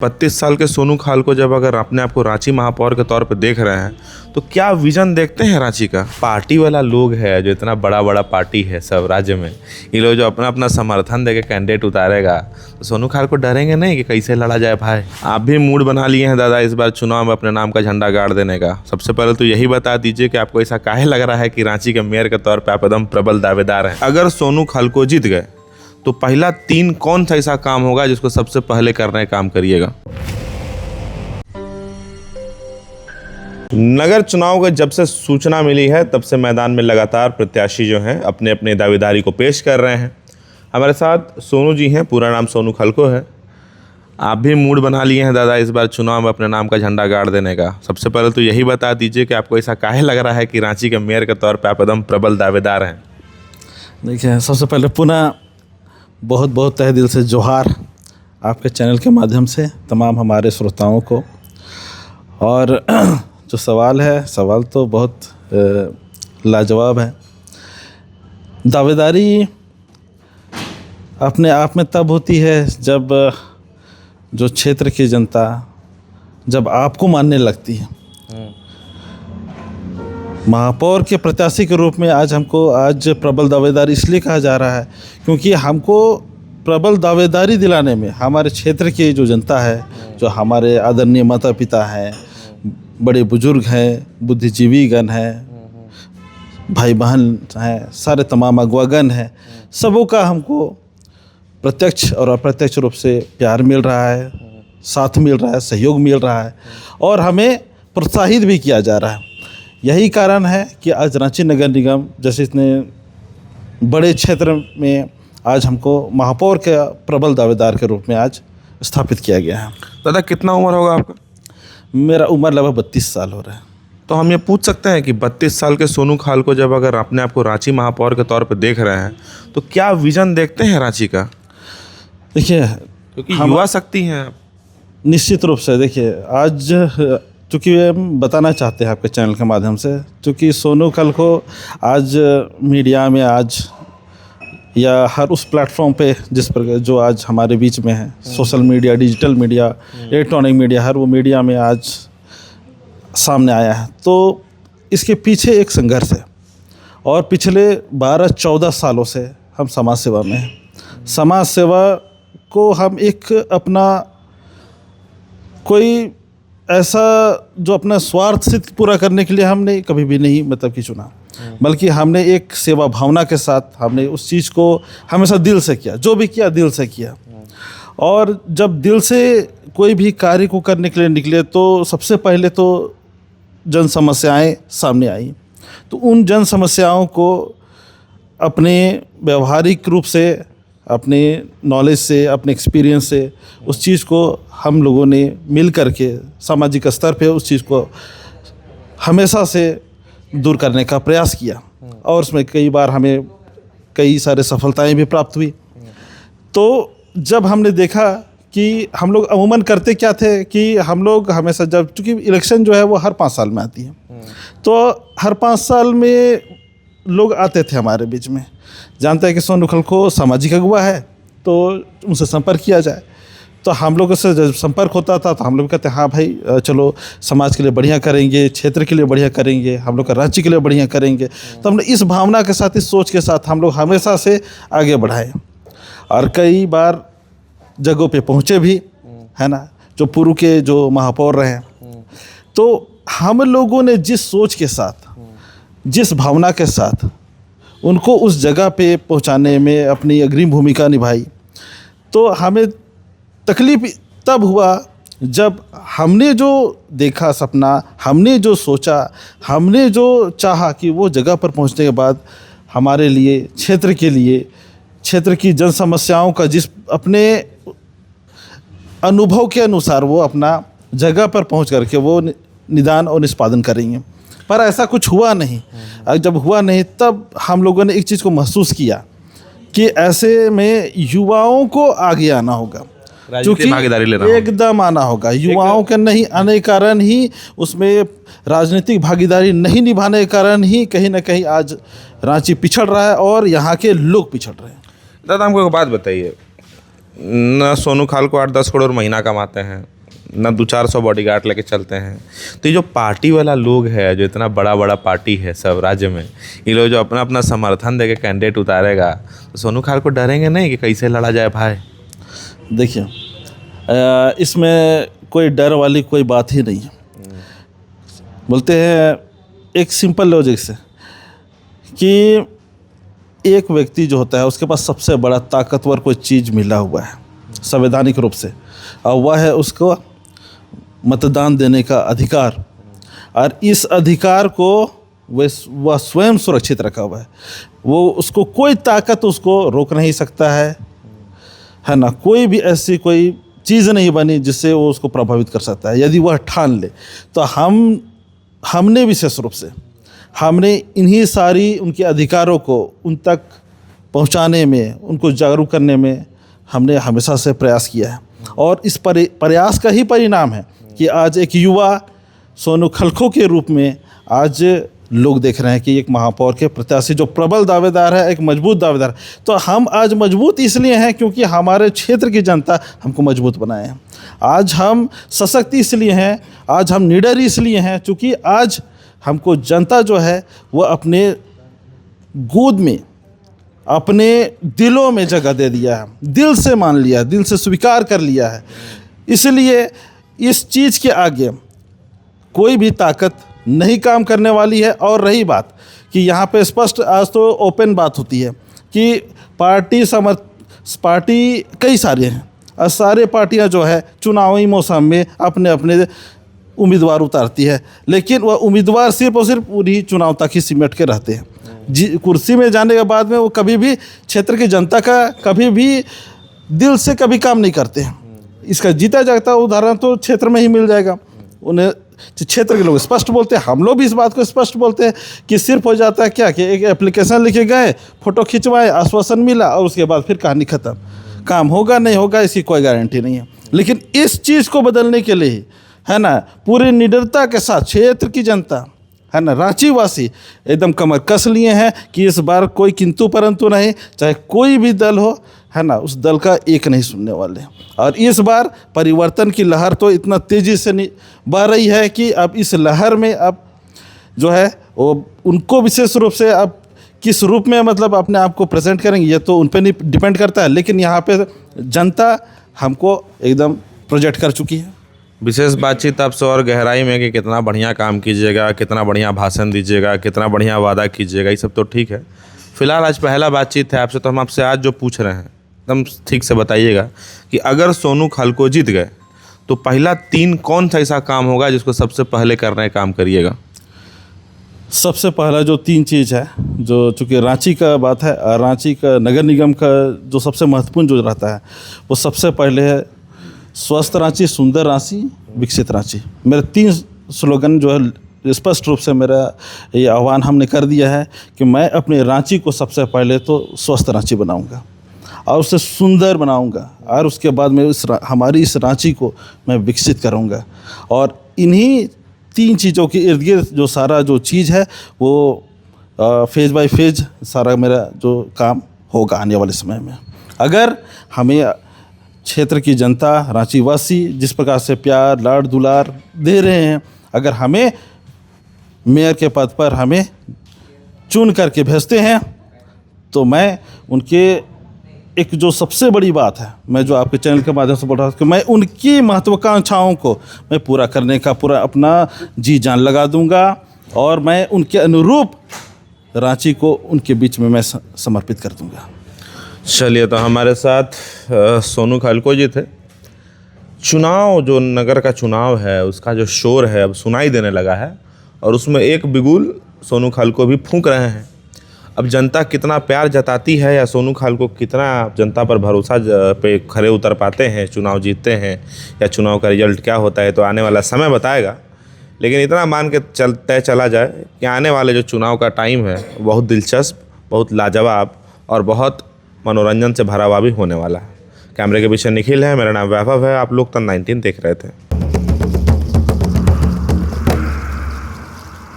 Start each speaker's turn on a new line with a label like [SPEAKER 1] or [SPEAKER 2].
[SPEAKER 1] 32 साल के सोनू खाल को जब अगर अपने आप को रांची महापौर के तौर पर देख रहे हैं तो क्या विजन देखते हैं रांची का? पार्टी वाला लोग है जो इतना बड़ा बड़ा पार्टी है सब राज्य में, ये लोग जो अपना अपना समर्थन देके कैंडिडेट उतारेगा तो सोनू खाल को डरेंगे नहीं कि कैसे लड़ा जाए भाई? आप भी मूड बना लिए हैं दादा इस बार चुनाव में अपने नाम का झंडा गाड़ देने का। सबसे पहले तो यही बता दीजिए कि आपको ऐसा काहे लग रहा है कि रांची के मेयर के तौर पर आप एकदम प्रबल दावेदार हैं? अगर सोनू खाल को जीत गए तो पहला 3 कौन सा ऐसा काम होगा जिसको सबसे पहले करने का काम करिएगा? नगर चुनाव के जब से सूचना मिली है तब से मैदान में लगातार प्रत्याशी जो हैं अपने अपने दावेदारी को पेश कर रहे हैं। हमारे साथ सोनू जी हैं, पूरा नाम सोनू खलको है। आप भी मूड बना लिए हैं दादा इस बार चुनाव में अपने नाम का झंडा गाड़ देने का। सबसे पहले तो यही बता दीजिए कि आपको ऐसा काहे लग रहा है कि रांची के मेयर के तौर पर आप एकदम प्रबल दावेदार हैं?
[SPEAKER 2] देखिए, सबसे पहले पुनः बहुत बहुत तहे दिल से जोहार आपके चैनल के माध्यम से तमाम हमारे श्रोताओं को। और जो सवाल तो बहुत लाजवाब है। दावेदारी अपने आप में तब होती है जब जो क्षेत्र की जनता जब आपको मानने लगती है। महापौर के प्रत्याशी के रूप में आज प्रबल दावेदार इसलिए कहा जा रहा है क्योंकि हमको प्रबल दावेदारी दिलाने में हमारे क्षेत्र की जो जनता है, जो हमारे आदरणीय माता पिता हैं, बड़े बुजुर्ग हैं, बुद्धिजीवीगण हैं, भाई बहन हैं, सारे तमाम अगवागण हैं, सबों का हमको प्रत्यक्ष और अप्रत्यक्ष रूप से प्यार मिल रहा है, साथ मिल रहा है, सहयोग मिल रहा है और हमें प्रोत्साहित भी किया जा रहा है। यही कारण है कि आज रांची नगर निगम जैसे इतने बड़े क्षेत्र में आज हमको महापौर के प्रबल दावेदार के रूप में आज स्थापित किया गया है।
[SPEAKER 1] दादा कितना उम्र होगा आपका?
[SPEAKER 2] मेरा उम्र लगभग 32 साल हो रहा है।
[SPEAKER 1] तो हम ये पूछ सकते हैं कि 32 साल के सोनू खाल को जब अगर अपने आप को रांची महापौर के तौर पर देख रहे हैं तो क्या विजन देखते हैं रांची का?
[SPEAKER 2] देखिए,
[SPEAKER 1] क्योंकि युवा शक्ति हैं आप।
[SPEAKER 2] निश्चित रूप से देखिए, आज चूँकि हम बताना चाहते हैं आपके चैनल के माध्यम से, चूँकि सोनू खाल को आज मीडिया में आज या हर उस प्लेटफॉर्म पे जिस पर जो आज हमारे बीच में है, social media, digital media, electronic media, हर वो मीडिया में आज सामने आया है। तो इसके पीछे एक संघर्ष है और पिछले 12-14 सालों से हम समाज सेवा में हैं। समाज सेवा को हम एक अपना कोई ऐसा जो अपना स्वार्थ सिद्ध पूरा करने के लिए हमने कभी भी नहीं कि चुना, बल्कि हमने एक सेवा भावना के साथ हमने उस चीज़ को हमेशा दिल से किया, जो भी किया दिल से किया। और जब दिल से कोई भी कार्य को करने के लिए निकले तो सबसे पहले तो जन समस्याएं सामने आई। तो उन जन समस्याओं को अपने व्यवहारिक रूप से, अपने नॉलेज से, अपने एक्सपीरियंस से उस चीज़ को हम लोगों ने मिल करके सामाजिक स्तर पे उस चीज़ को हमेशा से दूर करने का प्रयास किया और उसमें कई बार हमें कई सारे सफलताएं भी प्राप्त हुई। तो जब हमने देखा कि हम लोग अमूमन करते क्या थे कि हम लोग हमेशा जब, चूँकि इलेक्शन जो है वो हर 5 साल में आती है, तो हर 5 साल में लोग आते थे हमारे बीच में, जानते हैं कि सोनू खलको सामाजिक अगुवा है तो उनसे संपर्क किया जाए। तो हम लोगों से जब संपर्क होता था तो हम लोग कहते हैं हाँ भाई चलो समाज के लिए बढ़िया करेंगे, क्षेत्र के लिए बढ़िया करेंगे, हम लोग का राज्य के लिए बढ़िया करेंगे। तो हमने इस भावना के साथ, इस सोच के साथ हम लोग हमेशा से आगे बढ़ाए और कई बार जगहों पे पहुँचे भी, है ना, जो पूर्व के जो महापौर रहे। तो हम लोगों ने जिस सोच के साथ, जिस भावना के साथ उनको उस जगह पे पहुंचाने में अपनी अग्रिम भूमिका निभाई, तो हमें तकलीफ तब हुआ जब हमने जो देखा सपना, हमने जो सोचा, हमने जो चाहा कि वो जगह पर पहुंचने के बाद हमारे लिए, क्षेत्र के लिए, क्षेत्र की जन समस्याओं का जिस अपने अनुभव के अनुसार वो अपना जगह पर पहुंच करके वो निदान और निष्पादन करेंगे। पर ऐसा कुछ हुआ नहीं। जब हुआ नहीं तब हम लोगों ने एक चीज़ को महसूस किया कि ऐसे में युवाओं को आगे आना होगा, क्योंकि
[SPEAKER 1] भागीदारी लेना
[SPEAKER 2] एकदम आना होगा। युवाओं के नहीं आने के कारण ही, उसमें राजनीतिक भागीदारी नहीं निभाने के कारण ही कहीं ना कहीं आज रांची पिछड़ रहा है और यहाँ के लोग पिछड़ रहे हैं।
[SPEAKER 1] दादा हमको एक बात बताइए, न सोनू खाल को 8-10 करोड़ महीना कमाते हैं, न 200-400 बॉडीगार्ड लेके चलते हैं। तो ये जो पार्टी वाला लोग है, जो इतना बड़ा बड़ा पार्टी है सब राज्य में, ये लोग जो अपना अपना समर्थन देके कैंडिडेट उतारेगा, तो सोनू खाल को डरेंगे नहीं कि कैसे लड़ा जाए भाई?
[SPEAKER 2] देखिए, इसमें कोई डर वाली कोई बात ही नहीं है। बोलते हैं एक सिंपल लॉजिक से कि एक व्यक्ति जो होता है उसके पास सबसे बड़ा ताकतवर कोई चीज़ मिला हुआ है संवैधानिक रूप से, और वह है उसको मतदान देने का अधिकार। और इस अधिकार को वह स्वयं सुरक्षित रखा हुआ है। वो उसको कोई ताकत उसको रोक नहीं सकता है ना। कोई भी ऐसी कोई चीज़ नहीं बनी जिससे वो उसको प्रभावित कर सकता है। यदि वह ठान ले तो हमने विशेष रूप से हमने इन्हीं सारी उनके अधिकारों को उन तक पहुंचाने में, उनको जागरूक करने में हमने हमेशा से प्रयास किया है। और इस प्रयास का ही परिणाम है कि आज एक युवा सोनू खलखो के रूप में आज लोग देख रहे हैं कि एक महापौर के प्रत्याशी जो प्रबल दावेदार है, एक मजबूत दावेदार है। तो हम आज मजबूत इसलिए हैं क्योंकि हमारे क्षेत्र की जनता हमको मजबूत बनाए हैं। आज हम सशक्त इसलिए हैं, आज हम निडर इसलिए हैं क्योंकि आज हमको जनता जो है वो अपने गोद में, अपने दिलों में जगह दे दिया है, दिल से मान लिया, दिल से स्वीकार कर लिया है। इसलिए इस चीज़ के आगे कोई भी ताकत नहीं काम करने वाली है। और रही बात कि यहाँ पे स्पष्ट, आज तो ओपन बात होती है कि पार्टी कई सारे हैं और सारे पार्टियाँ जो है चुनावी मौसम में अपने अपने उम्मीदवार उतारती है, लेकिन वह उम्मीदवार सिर्फ और सिर्फ पूरी चुनाव तक ही सिमट के रहते हैं। कुर्सी में जाने के बाद में वो कभी भी क्षेत्र की जनता का कभी भी दिल से कभी काम नहीं करते हैं। इसका जीता जागता उदाहरण तो क्षेत्र में ही मिल जाएगा। उन्हें क्षेत्र के लोग स्पष्ट बोलते हैं, हम लोग भी इस बात को स्पष्ट बोलते हैं कि सिर्फ हो जाता है क्या कि एक एप्लीकेशन लिखे गए, फ़ोटो खिंचवाए, आश्वासन मिला और उसके बाद फिर कहानी ख़त्म। काम होगा नहीं होगा इसकी कोई गारंटी नहीं है। लेकिन इस चीज़ को बदलने के लिए है ना, पूरी निडरता के साथ क्षेत्र की जनता है ना, रांची वासी एकदम कमर कस लिए हैं कि इस बार कोई किंतु परंतु नहीं, चाहे कोई भी दल हो है ना, उस दल का एक नहीं सुनने वाले। और इस बार परिवर्तन की लहर तो इतना तेज़ी से बह रही है कि अब इस लहर में अब जो है वो उनको विशेष रूप से अब किस रूप में मतलब अपने आप को प्रेजेंट करेंगे ये तो उन पर नहीं डिपेंड करता है, लेकिन यहाँ पे जनता हमको एकदम प्रोजेक्ट कर चुकी है।
[SPEAKER 1] विशेष बातचीत आपसे और गहराई में कि कितना बढ़िया काम कीजिएगा, कितना बढ़िया भाषण दीजिएगा, कितना बढ़िया वादा कीजिएगा, ये सब तो ठीक है। फिलहाल आज पहला बातचीत है आपसे, तो हम आपसे आज जो पूछ रहे हैं एकदम ठीक से बताइएगा कि अगर सोनू खलको जीत गए तो पहला 3 कौन सा ऐसा काम होगा जिसको सबसे पहले करने का काम करिएगा?
[SPEAKER 2] सबसे पहला जो 3 चीज़ है, जो चूँकि रांची का बात है, रांची का नगर निगम का जो सबसे महत्वपूर्ण जो रहता है वो सबसे पहले है स्वस्थ रांची, सुंदर रांची, विकसित रांची। मेरे 3 स्लोगन जो है स्पष्ट रूप से मेरा ये आह्वान हमने कर दिया है कि मैं अपने रांची को सबसे पहले तो स्वस्थ रांची बनाऊंगा और उसे सुंदर बनाऊंगा, और उसके बाद मैं हमारी इस रांची को मैं विकसित करूंगा। और इन्हीं 3 चीज़ों के इर्द गिर्द जो सारा जो चीज़ है वो फेज़ बाय फेज़ सारा मेरा जो काम होगा आने वाले समय में। अगर हमें क्षेत्र की जनता, रांची वासी जिस प्रकार से प्यार, लाड, दुलार दे रहे हैं, अगर हमें मेयर के पद पर हमें चुन करके भेजते हैं तो मैं उनके एक जो सबसे बड़ी बात है, मैं जो आपके चैनल के माध्यम से बोल रहा हूँ कि मैं उनकी महत्वाकांक्षाओं को मैं पूरा करने का पूरा अपना जी जान लगा दूंगा और मैं उनके अनुरूप रांची को उनके बीच में मैं समर्पित कर दूंगा।
[SPEAKER 1] चलिए, तो हमारे साथ सोनू खलको जी थे। चुनाव जो नगर का चुनाव है उसका जो शोर है अब सुनाई देने लगा है और उसमें एक बिगुल सोनू खलको भी फूंक रहे हैं। अब जनता कितना प्यार जताती है या सोनू खलको कितना जनता पर भरोसा पे खरे उतर पाते हैं, चुनाव जीतते हैं या चुनाव का रिजल्ट क्या होता है तो आने वाला समय बताएगा। लेकिन इतना मान के तय चला जाए कि आने वाले जो चुनाव का टाइम है बहुत दिलचस्प, बहुत लाजवाब और बहुत मनोरंजन से भरा हुआ भी होने वाला है। कैमरे के पीछे निखिल है, मेरा नाम वैभव है, आप लोग तन 19 देख रहे थे।